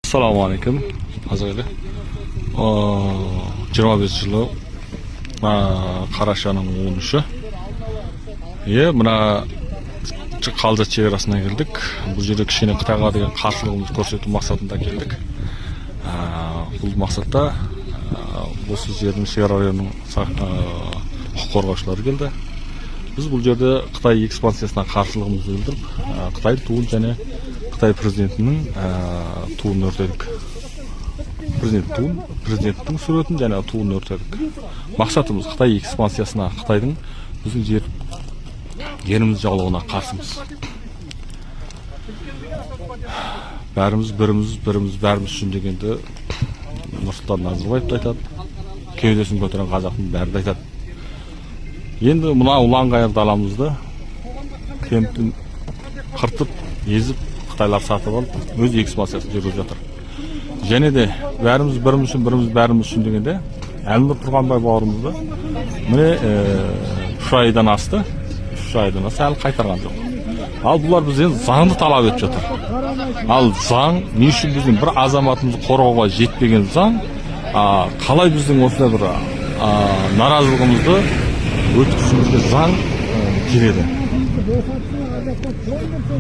Assalomu alaykum. Azizlar. 25 yili Qarashaning 13-i. Mana Qalja chegarasiga keldik. Bu yerda kichkina Xitoyga degan qarshiligimizni ko'rsatuv maqsadida keldik. Bu maqsadda bu yerning chegara rayonining huquq qo'rg'ovchilari keldi. Biz bu yerda Xitoy ekspansiyasiga qarshiligimizni bildirib, Xitoy tuğun және Xitoy prezidentining tuğunu örtedік. Президенттің суретін және туын өртедік. Мақсатымыз Қытай экспансиясына, Қытайдың біздің жеріміз жаулауына қарсымыз. Бәріміз үшін дегенді Нұрсұлтан Назарбаев айтады. Кеудесін көтерген қазақтың бәрі айтады. Енді мына ұлан-ғайыр даламызды кемтін қыртып, езіп, Қытайлар сатып алып, өз экспансиясын жүргізіп жатыр. Және де бәріміз үшін дегенде Әлнұр Тұрғанбай бауырымызды міне 3 айдан асты. 3 айдан асты, әлі қайтарған жоқ. Ал бұлар бізден заңды талап етіп жатыр. Ал заң не үшін біздің бір азаматымызды қорғауға жетпеген заң, қалай біздің осындай бір наразылығымызды өткізуімізге заң келеді.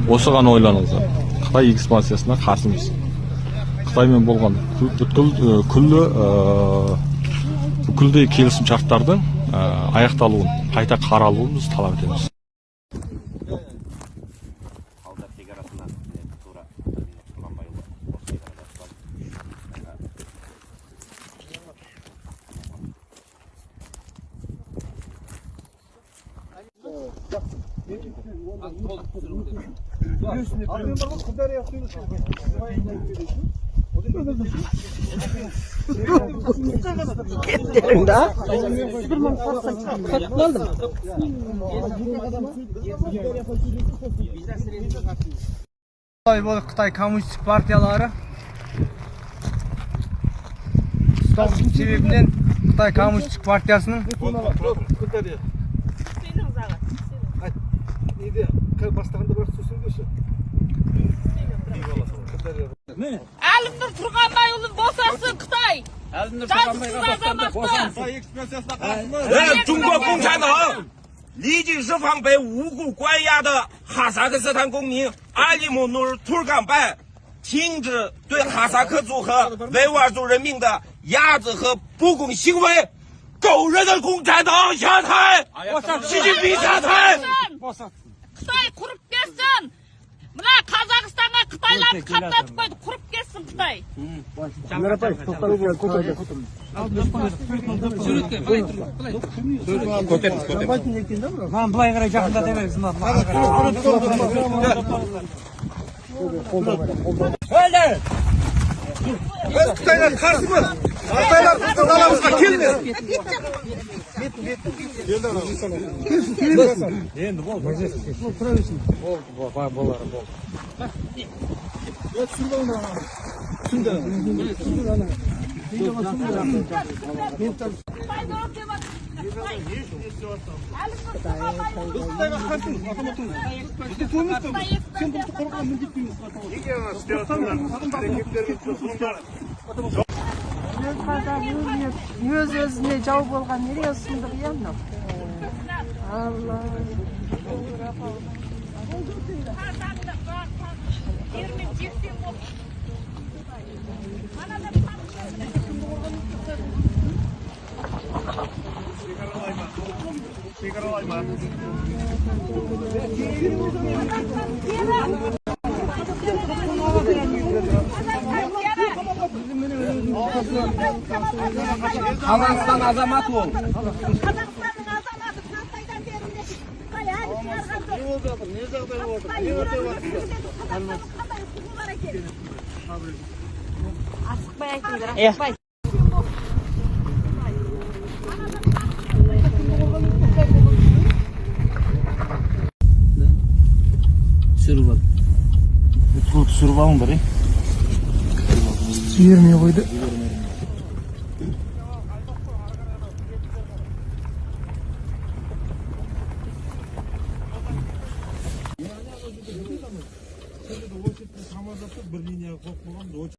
Осыған ойланыңыздар. Қытай экспансиясына қарсымыз. Қытаймен болған күлді келісім шарттардың аяқталуын, қайта қаралуын біз талап етеміз. Кеттерің да? Бір мың қорқсан қатып қалдым. Қытай коммунистік партиялары ұстаудың себебінен Қытай коммунистік партиясының Әлнұр Тұрғанбайұлын босасын Қытай! Жазықсыз азаматты! 中国共产党立即释放被无辜关押的哈萨克斯坦公民阿里木努尔图尔干拜，停止对哈萨克族和维吾尔族人民的压制和不公行为，狗日的共产党下台！习近平下台！ Қытай құрып келсін! Мына Қазақстанға Қытайларды қаптатып қойды, құрып келсін Қытай! Былай қарай жақындата беріңіз. Біз Қытайға қарсымыз. Қытайлар біздің даламызға келмес. Енді бол. Өз-өзіне жау болған неге сұмдық еңді? Алла. Қазақстан азаматы ол. Қазақстанның азаматы Қытайдан беріледі. Қытай әлі шығарған жоқ. Не жағдай болды? Не өртеп жатыр? Қазақстанның қандай құқығы бар екен? Асықпай айтыңдар, асықпай. Түсіріп алыңдар, Жібермей қойды. bir liniya qo'yib qo'ygan